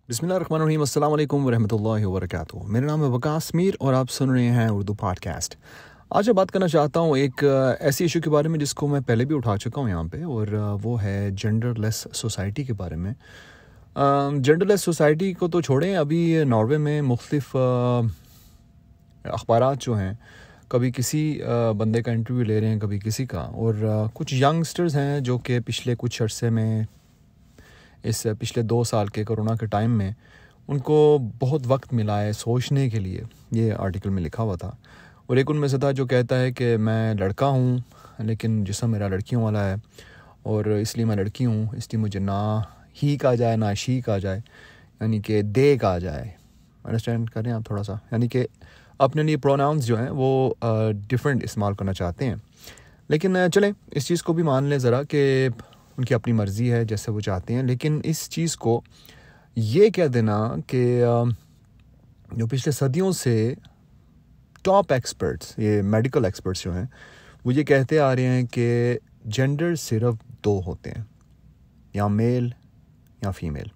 बिस्मिल्लाहिर्रहमानिर्रहीम, अस्सलाम वालेकुम वरहमतुल्लाहि वबरकातुहू। मेरा नाम है वकास मीर और आप सुन रहे हैं उर्दू पॉडकास्ट। आज मैं बात करना चाहता हूँ एक ऐसी इशू के बारे में जिसको मैं पहले भी उठा चुका हूँ यहाँ पे, और वो है जेंडरलेस सोसाइटी के बारे में। जेंडरलेस सोसाइटी को तो छोड़ें, अभी नॉर्वे में मुख्तलिफ अखबारात जो हैं, कभी किसी बंदे का इंटरव्यू ले रहे हैं, कभी किसी का, और कुछ यंगस्टर्स हैं जो कि पिछले कुछ अरसे में, इस पिछले 2 साल के कोरोना के टाइम में, उनको बहुत वक्त मिला है सोचने के लिए। ये आर्टिकल में लिखा हुआ था, और एक उनमें से था जो कहता है कि मैं लड़का हूँ लेकिन जिस्म मेरा लड़कियों वाला है, और इसलिए मैं लड़की हूँ, इसलिए मुझे ना ही कहा जाए ना शी कहा जाए, यानी कि दे कहा जाए। अंडरस्टैंड करें आप थोड़ा सा, यानी कि अपने लिए प्रोनाउंस जो हैं वो डिफरेंट इस्तेमाल करना चाहते हैं। लेकिन चलें, इस चीज़ को भी मान लें ज़रा कि उनकी अपनी मर्ज़ी है, जैसे वो चाहते हैं। लेकिन इस चीज़ को ये कह देना कि जो पिछले सदियों से टॉप एक्सपर्ट्स, ये मेडिकल एक्सपर्ट्स जो हैं, वो ये कहते आ रहे हैं कि जेंडर सिर्फ 2 होते हैं, या मेल या फीमेल।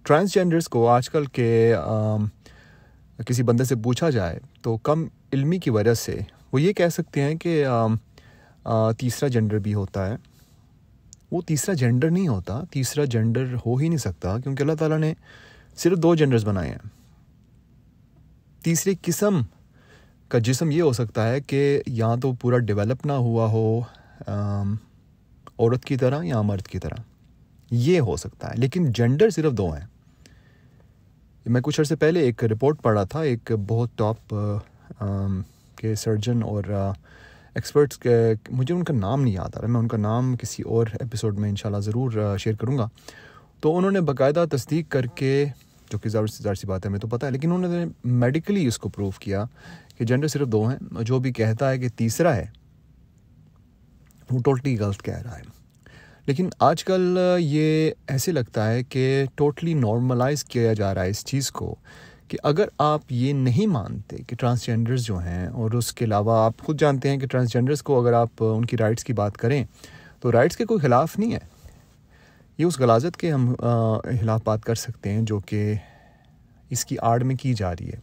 ट्रांसजेंडर्स को आजकल के किसी बंदे से पूछा जाए तो कम इल्मी की वजह से वो ये कह सकते हैं कि तीसरा जेंडर भी होता है। वो तीसरा जेंडर नहीं होता, तीसरा जेंडर हो ही नहीं सकता, क्योंकि अल्लाह ताला ने सिर्फ 2 जेंडर्स बनाए हैं। तीसरी किस्म का जिस्म ये हो सकता है कि या तो पूरा डेवलप ना हुआ हो औरत की तरह या मर्द की तरह, ये हो सकता है, लेकिन जेंडर सिर्फ 2 हैं। मैं कुछ अर्से पहले एक रिपोर्ट पढ़ा था, एक बहुत टॉप के सर्जन और एक्सपर्ट्स के, मुझे उनका नाम नहीं याद आ रहा, मैं उनका नाम किसी और एपिसोड में इंशाल्लाह ज़रूर शेयर करूँगा। तो उन्होंने बाकायदा तस्दीक करके, जो कि ज़ाहिर सी बात है, हमें तो पता है, लेकिन उन्होंने मेडिकली इसको प्रूव किया कि जेंडर सिर्फ 2 हैं। जो भी कहता है कि तीसरा है, वो टोटली गलत कह रहा है। लेकिन आजकल ये ऐसे लगता है कि टोटली नॉर्मलाइज किया जा रहा है इस चीज़ को, कि अगर आप ये नहीं मानते कि ट्रांसजेंडर्स जो हैं, और उसके अलावा आप खुद जानते हैं कि ट्रांसजेंडर्स को अगर आप उनकी राइट्स की बात करें तो राइट्स के कोई ख़िलाफ़ नहीं है। ये उस गलाजत के हम खिलाफ बात कर सकते हैं जो कि इसकी आड़ में की जा रही है।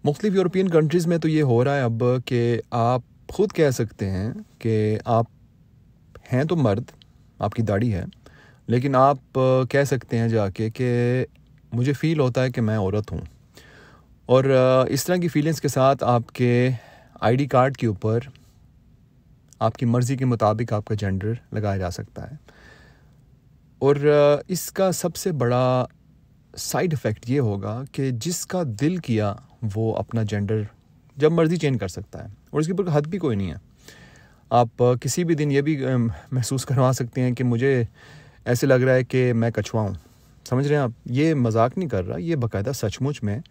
मुख्तलिफ यूरोपियन कंट्रीज़ में तो ये हो रहा है अब कि आप खुद कह सकते हैं कि आप हैं तो मर्द, आपकी दाढ़ी है, लेकिन आप कह सकते हैं जाके कि मुझे फ़ील होता है कि मैं औरत हूँ, और इस तरह की फीलिंग्स के साथ आपके आईडी कार्ड के ऊपर आपकी मर्ज़ी के मुताबिक आपका जेंडर लगाया जा सकता है। और इसका सबसे बड़ा साइड इफ़ेक्ट ये होगा कि जिसका दिल किया वो अपना जेंडर जब मर्ज़ी चेंज कर सकता है, और इसके ऊपर हद भी कोई नहीं है। आप किसी भी दिन ये भी महसूस करवा सकते हैं कि मुझे ऐसे लग रहा है कि मैं कछुआ हूँ। समझ रहे हैं आप? ये मजाक नहीं कर रहा, ये बाकायदा सचमुच में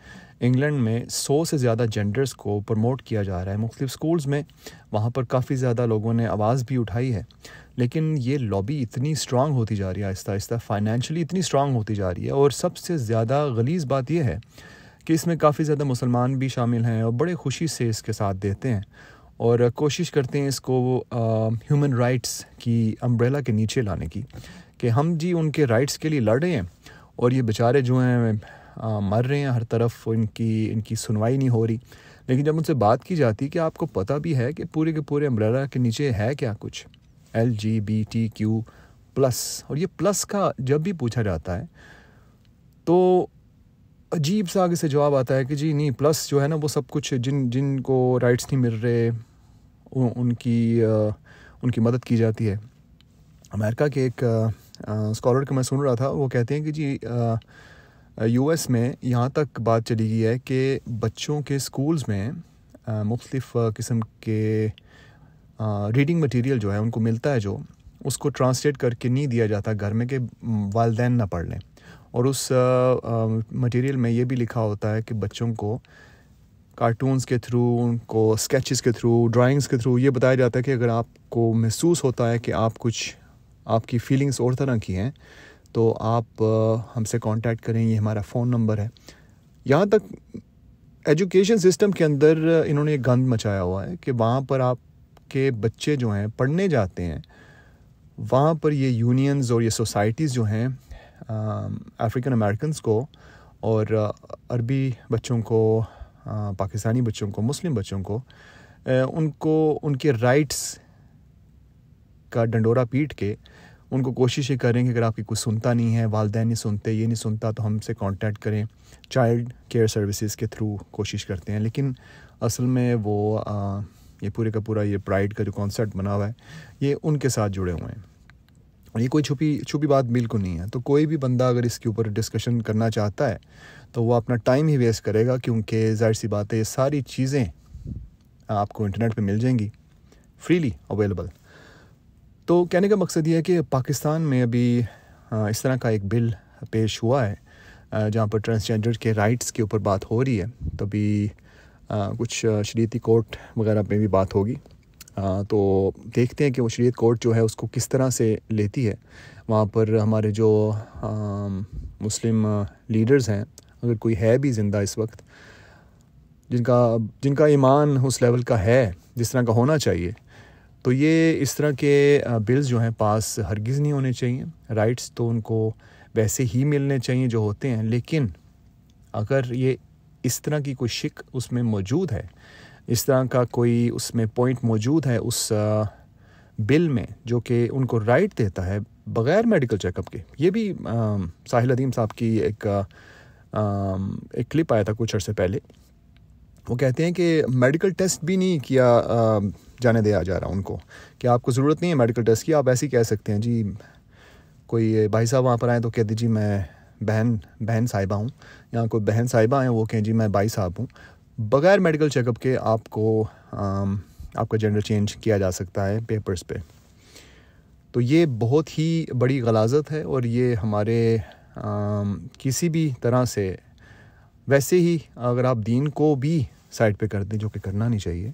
इंग्लैंड में 100 से ज़्यादा जेंडर्स को प्रमोट किया जा रहा है मुख्तलिफ स्कूल्स में। वहाँ पर काफ़ी ज़्यादा लोगों ने आवाज़ भी उठाई है, लेकिन ये लॉबी इतनी स्ट्रांग होती जा रही है, आहिस्ता आहिस्ता फाइनेंशियली इतनी स्ट्रांग होती जा रही है। और सबसे ज़्यादा गलीज़ बात यह है कि इसमें काफ़ी ज़्यादा मुसलमान भी शामिल हैं, और बड़े खुशी से इसके साथ देते हैं और कोशिश करते हैं इसको ह्यूमन राइट्स की अम्ब्रेला के नीचे लाने की, कि हम जी उनके राइट्स के लिए लड़ रहे हैं, और ये बेचारे जो हैं मर रहे हैं हर तरफ, इनकी सुनवाई नहीं हो रही। लेकिन जब उनसे बात की जाती कि आपको पता भी है कि पूरे के पूरे अम्ब्रेला के नीचे है क्या कुछ, LGBTQ+, और ये प्लस का जब भी पूछा जाता है तो अजीब सा आगे से जवाब आता है कि जी नहीं, प्लस जो है ना वो सब कुछ जिनको राइट्स नहीं मिल रहे उनकी मदद की जाती है। अमेरिका के एक स्कॉलर को मैं सुन रहा था, वो कहते हैं कि जी US में यहाँ तक बात चली गई है कि बच्चों के स्कूल्स में मुख्तलिफ किस्म के रीडिंग मटेरियल जो है उनको मिलता है, जो उसको ट्रांसलेट करके नहीं दिया जाता घर में कि वालिदैन ना पढ़ लें। और उस मटेरियल में ये भी लिखा होता है कि बच्चों को कार्टून्स के थ्रू, उनको स्केचेस के थ्रू, ड्राइंग्स के थ्रू ये बताया जाता है कि अगर आपको महसूस होता है कि आपकी फीलिंग्स और तरह की हैं तो आप हमसे कांटेक्ट करें, ये हमारा फ़ोन नंबर है। यहाँ तक एजुकेशन सिस्टम के अंदर इन्होंने एक गंद मचाया हुआ है कि वहाँ पर आपके बच्चे जो हैं पढ़ने जाते हैं, वहाँ पर ये यूनियंस और ये सोसाइटीज़ जो हैं अफ्रीकन अमेरिकन्स को और अरबी बच्चों को, पाकिस्तानी बच्चों को, मुस्लिम बच्चों को, उनको उनके राइट्स का डंडोरा पीट के उनको कोशिश ये करें कि अगर आपकी कुछ सुनता नहीं है, वालिदैन नहीं सुनते, ये नहीं सुनता, तो हमसे कांटेक्ट करें। चाइल्ड केयर सर्विसेज के थ्रू कोशिश करते हैं, लेकिन असल में वो ये पूरे का पूरा ये प्राइड का जो कॉन्सेप्ट बना हुआ है, ये उनके साथ जुड़े हुए हैं। और ये कोई छुपी बात बिल्कुल नहीं है। तो कोई भी बंदा अगर इसके ऊपर डिस्कशन करना चाहता है तो वो अपना टाइम ही वेस्ट करेगा, क्योंकि जाहिर सी बात है ये सारी चीज़ें आपको इंटरनेट पे मिल जाएंगी, फ्रीली अवेलेबल। तो कहने का मकसद ये है कि पाकिस्तान में अभी इस तरह का एक बिल पेश हुआ है जहाँ पर ट्रांसजेंडर के राइट्स के ऊपर बात हो रही है। तो अभी कुछ शरीयती कोर्ट वगैरह में भी बात होगी, तो देखते हैं कि वो शरीयत कोर्ट जो है उसको किस तरह से लेती है। वहाँ पर हमारे जो मुस्लिम लीडर्स हैं, अगर कोई है भी ज़िंदा इस वक्त, जिनका ईमान उस लेवल का है जिस तरह का होना चाहिए, तो ये इस तरह के बिल्स जो हैं पास हरगिज़ नहीं होने चाहिए। राइट्स तो उनको वैसे ही मिलने चाहिए जो होते हैं, लेकिन अगर ये इस तरह की कोई शिक उसमें मौजूद है, इस तरह का कोई उसमें पॉइंट मौजूद है उस बिल में जो कि उनको राइट देता है बग़ैर मेडिकल चेकअप के। ये भी साहिल अदीम साहब की एक क्लिप आया था कुछ अर्से पहले। वो कहते हैं कि मेडिकल टेस्ट भी नहीं किया जाने दिया जा रहा उनको, कि आपको ज़रूरत नहीं है मेडिकल टेस्ट की, आप ऐसे ही कह सकते हैं जी, कोई भाई साहब वहाँ पर आए तो कह दीजिए मैं बहन साहिबा हूँ, या कोई बहन साहिबा हैं वो कहें जी मैं भाई साहब हूँ। बग़ैर मेडिकल चेकअप के आपको आपका जेंडर चेंज किया जा सकता है पेपर्स पे। तो ये बहुत ही बड़ी गलाज़त है, और ये हमारे किसी भी तरह से, वैसे ही अगर आप दीन को भी साइड पे कर दें, जो कि करना नहीं चाहिए,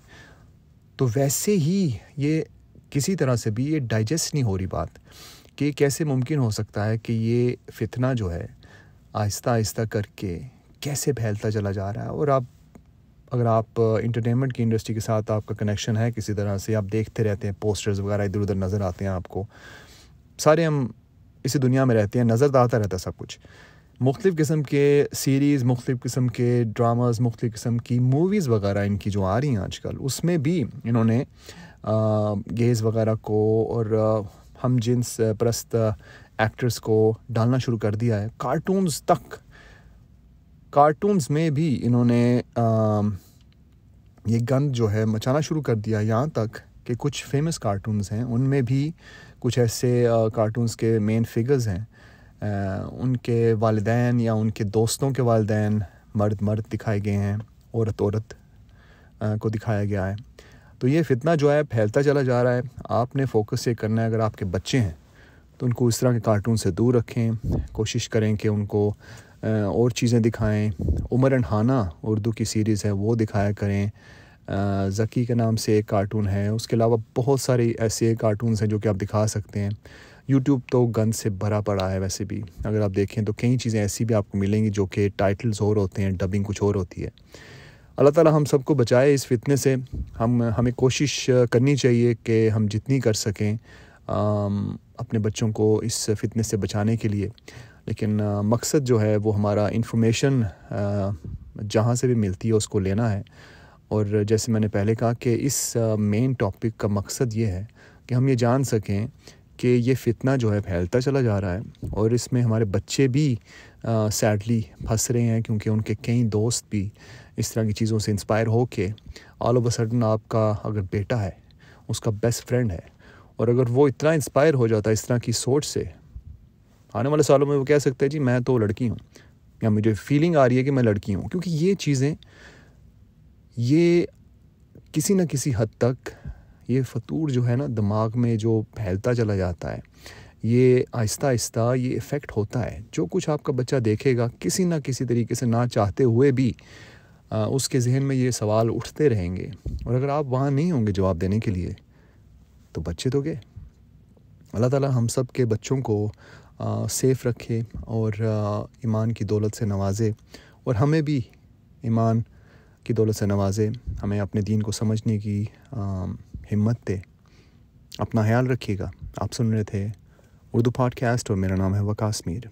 तो वैसे ही ये किसी तरह से भी ये डाइजेस्ट नहीं हो रही बात कि कैसे मुमकिन हो सकता है कि ये फितना जो है आहिस्ता आहिस्ता करके कैसे फैलता चला जा रहा है। और अगर आप इंटरटेनमेंट की इंडस्ट्री के साथ आपका कनेक्शन है किसी तरह से, आप देखते रहते हैं पोस्टर्स वगैरह इधर उधर नज़र आते हैं आपको, सारे हम इसी दुनिया में रहते हैं, नज़र तो आता रहता है सब कुछ। मुख्तलिफ़ किस्म के सीरीज़, मुख्तलिफ़ किस्म के ड्रामास, मुख्तलिफ़ किस्म की मूवीज़ वगैरह इनकी जो आ रही हैं आजकल, उसमें भी इन्होंने गेज़ वगैरह को और हम जिन्स परस्त एक्टर्स को डालना शुरू कर दिया है। कार्टून्स में भी इन्होंने ये गंद जो है मचाना शुरू कर दिया, यहाँ तक कि कुछ फेमस कार्टून्स हैं उनमें भी कुछ ऐसे कार्टून्स के मेन फिगर्स हैं, उनके वालिदैन या उनके दोस्तों के वालिदैन मर्द दिखाए गए हैं, औरत को दिखाया गया है। तो ये फितना जो है फैलता चला जा रहा है। आपने फोकस ये करना है, अगर आपके बच्चे हैं तो उनको इस तरह के कार्टून से दूर रखें, कोशिश करें कि उनको और चीज़ें दिखाएं। उमर एंड हाना उर्दू की सीरीज़ है वो दिखाया करें। ज़की के नाम से एक कार्टून है, उसके अलावा बहुत सारे ऐसे कार्टून्स हैं जो कि आप दिखा सकते हैं। यूट्यूब तो गंद से भरा पड़ा है, वैसे भी अगर आप देखें तो कई चीज़ें ऐसी भी आपको मिलेंगी जो कि टाइटल्स और होते हैं, डबिंग कुछ और होती है। अल्लाह ताला हम सबको बचाए इस फितने से। हमें कोशिश करनी चाहिए कि हम जितनी कर सकें अपने बच्चों को इस फितने से बचाने के लिए। लेकिन मकसद जो है वो हमारा इंफॉर्मेशन जहाँ से भी मिलती है उसको लेना है। और जैसे मैंने पहले कहा कि इस मेन टॉपिक का मकसद ये है कि हम ये जान सकें कि ये फितना जो है फैलता चला जा रहा है, और इसमें हमारे बच्चे भी सैडली फंस रहे हैं, क्योंकि उनके कई दोस्त भी इस तरह की चीज़ों से इंस्पायर हो के ऑल ऑफ अ सडन आपका अगर बेटा है, उसका बेस्ट फ्रेंड है, और अगर वो इतना इंस्पायर हो जाता है इस तरह की सोच से, आने वाले सालों में वो कह सकते हैं जी मैं तो लड़की हूँ, या मुझे फीलिंग आ रही है कि मैं लड़की हूँ। क्योंकि ये चीज़ें, ये किसी न किसी हद तक ये फतूर जो है ना दिमाग में जो फैलता चला जाता है, ये आहिस्ता आहिस्ता ये इफ़ेक्ट होता है। जो कुछ आपका बच्चा देखेगा किसी ना किसी तरीके से, ना चाहते हुए भी उसके जहन में ये सवाल उठते रहेंगे, और अगर आप वहाँ नहीं होंगे जवाब देने के लिए तो बच्चे तो गए। अल्लाह ताला हम सब के बच्चों को सेफ़ रखे और ईमान की दौलत से नवाजे, और हमें भी ईमान की दौलत से नवाजे, हमें अपने दीन को समझने की हिम्मत दे। अपना ख्याल रखिएगा। आप सुन रहे थे उर्दू पॉडकास्ट और मेरा नाम है वकास मीर।